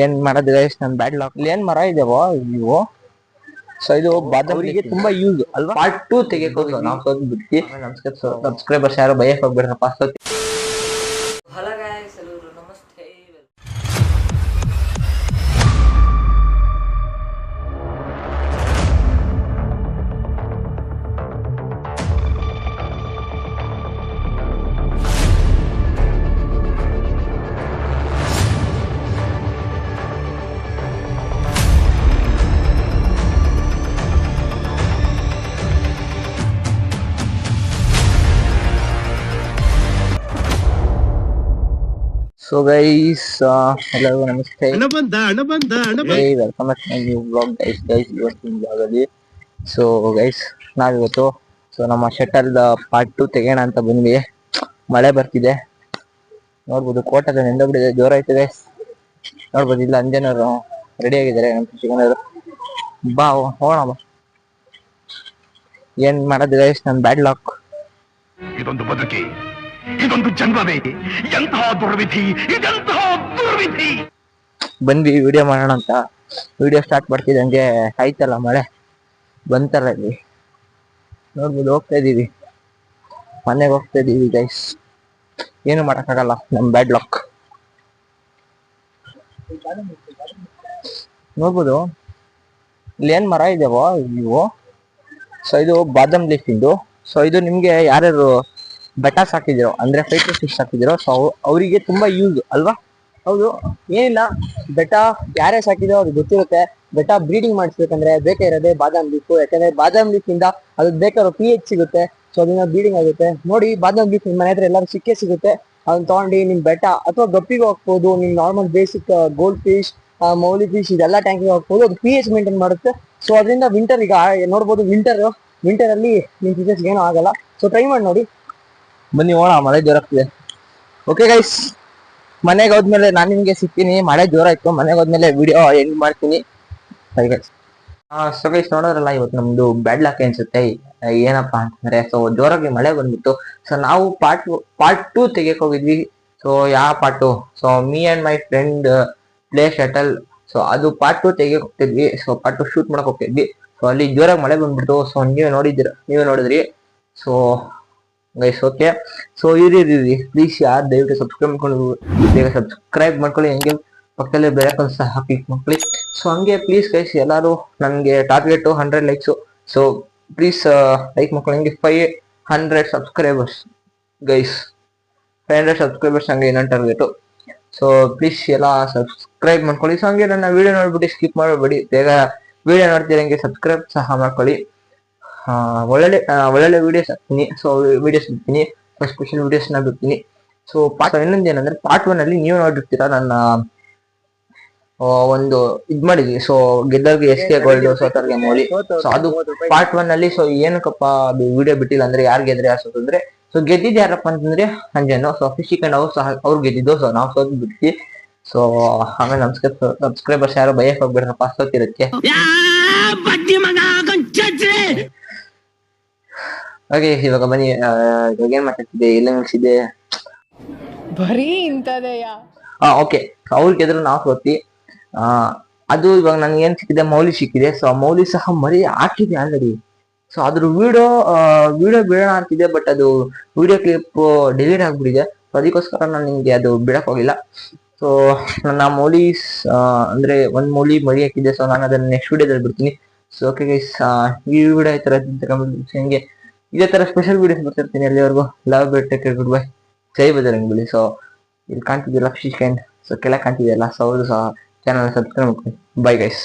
ಏನ್ ಮಾಡೋದು ಗೈಸ್, ನನ್ ಬ್ಯಾಡ್ ಲಾಕ್. ಇಲ್ಲಿ ಏನ್ ಮರ ಇದಾವೋ ಇವು, ಸೊ ಇದು ಬಾದಾಮಿಗೆ ತುಂಬಾ ಯೂಸ್ ಅಲ್ವಾ. ಪಾರ್ಟ್ 2 ತೆಗೆಕ್ ಹೋಗಿ ನಾವು ಸೋತ್ ಬಿಡ್ತಿ. ನಮಸ್ಕಾರ ಸಬ್ಸ್ಕ್ರೈಬರ್ಸ್ ಯಾರು ಬಯಕ್ ಹೋಗ್ಬಿಡ್ರಪ್ಪ. ಹಲೋ ಗೈಸ್, ಎಲ್ಲರೂ ನಮಸ್ತೆ. ಸೊ ಗೈಸ್, ಎಲ್ಲರಿಗೂ ನಮಸ್ತೆ. Welcome back to new blog guys. ಇವತ್ತಿನ ಬ್ಲಾಗಲ್ಲಿ ಸೊ ಗೈಸ್ ನಾವಿವತ್ತು ನಮ್ಮ ಶಟಲ್ ಪಾರ್ಟ್ 2 ತೆಗೋಣ ಅಂತ ಬಂದ್ವಿ. ಮಳೆ ಬರ್ತಿದೆ ನೋಡ್ಬೋದು, ಕೋಟದ ನೆಂದೋಗ್ಬಿಟ್ಟಿದೆ, ಜೋರ ಐತೆ ಗೈಸ್. ನೋಡ್ಬೋದು, ಇಲ್ಲ ಅಂಜನವರು ರೆಡಿ ಆಗಿದ್ದಾರೆ, ನಮ್ಮ ಶಿಕ್ಷಕನವರು. ಬಾ ಹೋಗೋಣ ಬಾ. ಏನ್ ಮಾಡೋದು ಗೈಸ್, ನನ್ ಬ್ಯಾಡ್ ಲಾಕ್. ಇದೊಂದು ಬದುಕಿ, ಇದೊಂದು ಜನ್ಮವೇ, ಎಂತಹ ದುರ್ವಿಧಿ, ಇದೆಂತಹ ದುರ್ವಿಧಿ. ಬಂದ್ವಿ ವಿಡಿಯೋ ಮಾಡೋಣ ಅಂತ. ವಿಡಿಯೋ ಸ್ಟಾರ್ಟ್ ಮಾಡ್ತಿದ್ದಂಗೆ ಆಯ್ತಲ್ಲ ಮಳೆ ಬಂತಲ್ಲ. ಇಲ್ಲಿ ನೋಡ್ಬೋದು, ಹೋಗ್ತಾ ಇದೀವಿ, ಮನೆಗೆ ಹೋಗ್ತಾ ಇದೀವಿ ಗೈಸ್. ಏನು ಮಾಡಕ್ಕಾಗಲ್ಲ, ನಮ್ ಬ್ಯಾಡ್ ಲಾಕ್. ನೋಡ್ಬೋದು, ಇಲ್ಲಿ ಏನ್ ಮರ ಇದಾವೋ ಇವು, ಸೊ ಇದು ಬಾದಾಮ್ ಲೀಫ್ ಇಂದು. ಸೊ ಇದು ನಿಮ್ಗೆ ಯಾರ್ಯಾರು ಬೆಟ ಸಾಕಿದಿರೋ ಅಂದ್ರೆ ಫೈಟರ್ ಫಿಶ್ ಸಾಕಿದಿರೋ, ಸೊ ಅವರಿಗೆ ತುಂಬಾ ಯೂಸ್ ಅಲ್ವಾ. ಹೌದು, ಏನಿಲ್ಲ, ಬೆಟ ಯಾರೇ ಸಾಕಿದೋ ಅದು ಗೊತ್ತಿರುತ್ತೆ. ಬೆಟ ಬ್ರೀಡಿಂಗ್ ಮಾಡಿಸ್ಬೇಕಂದ್ರೆ ಬೇಕೇ ಇರೋದೇ ಬಾದಾಮ್ ಲೀಫ್. ಯಾಕಂದ್ರೆ ಬಾದಾಮ್ ಲೀಫ್ ಇಂದ ಅದಕ್ಕೆ ಬೇಕಾಗಿರೋ pH ಸಿಗುತ್ತೆ. ಸೊ ಅದನ್ನ ಬ್ರೀಡಿಂಗ್ ಆಗುತ್ತೆ. ನೋಡಿ, ಬಾದಾಮ್ ಲೀಫ್ ನಿಮ್ ಮನೆ ಹತ್ರ ಎಲ್ಲರೂ ಸಿಕ್ಕೇ ಸಿಗುತ್ತೆ. ಅದನ್ನ ತಗೊಂಡು ನಿಮ್ ಬೆಟ ಅಥವಾ ಗಪ್ಪಿಗೆ ಹಾಕ್ಬೋದು. ನಿಮ್ ನಾರ್ಮಲ್ ಬೇಸಿಕ್ ಗೋಲ್ಡ್ ಫಿಶ್, ಮೌಲಿ ಫಿಶ್ ಇದೆಲ್ಲ ಟ್ಯಾಂಕಿಗೆ ಹಾಕ್ಬೋದು. ಅದು pH ಮೇಂಟೈನ್ ಮಾಡುತ್ತೆ. ಸೊ ಅದರಿಂದ ವಿಂಟರ್, ಈಗ ನೋಡ್ಬೋದು, ವಿಂಟರ್ ಅಲ್ಲಿ ನಿಮ್ ಫಿಶಸ್ ಏನೂ ಆಗಲ್ಲ. ಸೊ ಟ್ರೈ ಮಾಡಿ ನೋಡಿ. ಬನ್ನಿ ಹೋಗೋಣ, ಮಳೆ ಜೋರಾಗ್ತಿದೆ. ಓಕೆ ಗೈಸ್, ಮನೆಗೆ ಹೋದ್ಮೇಲೆ ನಾನು ನಿಮ್ಗೆ ಸಿಗ್ತೀನಿ. ಮಳೆ ಜೋರ ಆಯ್ತು, ಮನೆಗೆ ಹೋದ್ಮೇಲೆ ವಿಡಿಯೋ ಎಂಡ್ ಮಾಡ್ತೀನಿ. ಸೊ ಗೈಸ್, ನೋಡೋದ್ರಲ್ಲ, ಇವತ್ತು ನಮ್ದು ಬ್ಯಾಡ್ ಲಾಕ್ ಅನ್ಸುತ್ತೆ. ಏನಪ್ಪಾ ಅಂತಂದ್ರೆ, ಸೊ ಜೋರಾಗಿ ಮಳೆ ಬಂದ್ಬಿಟ್ಟು, ಸೊ ನಾವು ಪಾರ್ಟ್ 2 ತೆಗೆಕ್ ಹೋಗಿದ್ವಿ. ಸೊ ಯಾವ part, so me and my friend play shuttle. So ಅದು ಪಾರ್ಟ್ 2 ತೆಗೆಕ್ ಹೋಗ್ತಿದ್ವಿ. ಸೊ ಪಾರ್ಟ್ 2 ಶೂಟ್ ಮಾಡಕ್ ಹೋಗ್ತಿದ್ವಿ. ಸೊ ಅಲ್ಲಿ ಜೋರಾಗಿ ಮಳೆ ಬಂದ್ಬಿಟ್ಟು, ಸೊ ನೀವೇ ನೋಡಿದ್ರಿ. ಸೊ ಗೈಸ್, ಓಕೆ, ಸೊ ಇರಿ ಪ್ಲೀಸ್, ಯಾರು ದಯವಿಟ್ಟು ಸಬ್ಸ್ಕ್ರೈಬ್ ಮಾಡ್ಕೊಳ್ಳಿ. ಹಂಗೆ ಪಕ್ಕದಲ್ಲೇ ಬೆಳಕನ್ನು ಸಹ ಕ್ಲಿಕ್ ಮಾಡ್ಕೊಳ್ಳಿ. ಸೊ ಹಂಗೆ ಪ್ಲೀಸ್ ಗೈಸ್, ಎಲ್ಲರೂ ನನಗೆ target 100 likes. So please like ಮಾಡ್ಕೊಳ್ಳಿ. ಹಂಗೆ 500 ಸಬ್ಸ್ಕ್ರೈಬರ್ಸ್ ಗೈಸ್, 500 ಸಬ್ಸ್ಕ್ರೈಬರ್ಸ್ ಹಂಗೆ ಇನ್ನೊಂದು ಟಾರ್ಗೆಟು. ಸೊ ಪ್ಲೀಸ್ ಎಲ್ಲ ಸಬ್ಸ್ಕ್ರೈಬ್ ಮಾಡ್ಕೊಳ್ಳಿ. ಸೊ ಹಂಗೆ ನನ್ನ ವಿಡಿಯೋ ನೋಡ್ಬಿಟ್ಟು ಸ್ಕಿಪ್ ಮಾಡಬೇಡಿ, ಬೇಗ ವಿಡಿಯೋ ನೋಡ್ತೀರಂಗೆ ಸಬ್ಸ್ಕ್ರೈಬ್ ಸಹ ಮಾಡ್ಕೊಳ್ಳಿ. ಒಳ್ಳೊಳ್ಳೆ ವಿಡಿಯೋಸ್ ಹಾಕ್ತೀನಿ. ಸೊ ವಿಡಿಯೋಸ್ ಬಿಡ್ತೀನಿ, ಸ್ಪೆಷಲ್ ವಿಡಿಯೋಸ್ನ ಬಿಡ್ತೀನಿ. ಸೊ ಇನ್ನೊಂದು ಏನಂದ್ರೆ, ಪಾರ್ಟ್ 1 ಅಲ್ಲಿ ನೀವು ನೋಡಿರ್ತೀರಾ, ನನ್ನ ಒಂದು ಇದ್ ಮಾಡಿದ್ವಿ. ಸೊ ಗೆದ್ದವ್ರಿಗೆ SK ಗೋಲ್ಡ್, ಸೋತವ್ರಿಗೆ ಮೌಲಿ. ಸೊ ಅದು ಪಾರ್ಟ್ 1 ಅಲ್ಲಿ. ಸೊ ಏನಕ್ಕಪ್ಪ ಅದು ವಿಡಿಯೋ ಬಿಟ್ಟಿಲ್ಲ ಅಂದ್ರೆ, ಯಾರು ಗೆದ್ರೆ ಯಾರು ಸೋತಂದ್ರೆ, ಸೊ ಗೆದ್ದಿದ್ ಯಾರಪ್ಪ ಅಂತಂದ್ರೆ ಅಂಜನು. ಸೊ ಫಿಶಿಕ್ ಅಂಡ್ ಅವ್ರು ಸಹ ಅವ್ರು ಗೆದ್ದಿದ್ದು. ಸೊ ನಾವು ಸೋತ್ ಬಿಡ್ತೀವಿ. ಸೊ ಆಮೇಲೆ ನಮಸ್ಕಾರ ಸಬ್ಸ್ಕ್ರೈಬರ್ಸ್ ಯಾರು ಬಯಕ್ ಹೋಗ್ಬಿಡ್ರಪ್ಪ, ಸೋತಿರಕ್ಕೆ. ಓಕೆ, ಇವಾಗ ಬನ್ನಿ. ಇವಾಗ ಏನ್ ಮಾತಾಡ್ತಿದ್ದೆ, ಎಲ್ಲ ಮುಗಿಸಿದೆ ಬರೀ ಇಂಥದೆಯಾ. ಓಕೆ, ಅವ್ರಿಗೆ ಗೆದ್ರು ನಾವು ಸೋತಿ. ಅದು ಇವಾಗ ನನ್ಗೆ ಏನ್ ಸಿಕ್ಕಿದೆ, ಮೌಲಿ ಸಿಕ್ಕಿದೆ. ಸೊ ಮೌಲಿ ಸಹ ಮರಿ ಹಾಕಿದೆ ಆಲ್ರೆಡಿ. ಸೊ ಅದ್ರ ವಿಡಿಯೋ ಬಿಡೋಣ ಅಂತಿದೆ, ಬಟ್ ಅದು ವಿಡಿಯೋ ಕ್ಲಿಪ್ ಡಿಲೀಟ್ ಆಗ್ಬಿಟ್ಟಿದೆ. ಸೊ ಅದಕ್ಕೋಸ್ಕರ ನಾನು ನಿಮ್ಗೆ ಅದು ಬಿಡಕ್ ಹೋಗಿಲ್ಲ. ಸೊ ನನ್ನ ಮೌಲೀಸ್ ಅಂದ್ರೆ ಒಂದ್ ಮೌಲಿ ಮರಿ ಹಾಕಿದೆ. ಸೊ ನಾನು ಅದನ್ನ ನೆಕ್ಸ್ಟ್ ವಿಡಿಯೋದಲ್ಲಿ ಬಿಡ್ತೀನಿ. ಸೊ ಓಕೆ ಗೈಸ್, ಈ ವಿಡಿಯೋ ಈ ತರ ಹಂಗೆ ಇದೇ ತರ ಸ್ಪೆಷಲ್ ವಿಡಿಯೋಸ್ ಬರ್ತಿರ್ತೀನಿ. ಅಲ್ಲಿವರೆಗೂ ಲವ್, ಬೇಟ್, ಟೇಕ್ ಕೇರ್, ಗುಡ್ ಬೈ, ಜೈ ಬಜರಂಗಬಲಿ. ಸೊ ಇಲ್ಲಿ ಕಾಣ್ತಿದ್ದಿಲ್ಲ ಫಿಶ್ ಕ್ಯಾಂಡ್, ಸೊ ಕೆಳಗೆ ಕಾಣ್ತಿದೆಯಲ್ಲ, ಸೊ ಅವರು ಸಹ ಚಾನಲ್ ಸಬ್ಸ್ಕ್ರೈಬ್ ಮಾಡ್ಕೊಳ್ಳಿ. Bye guys.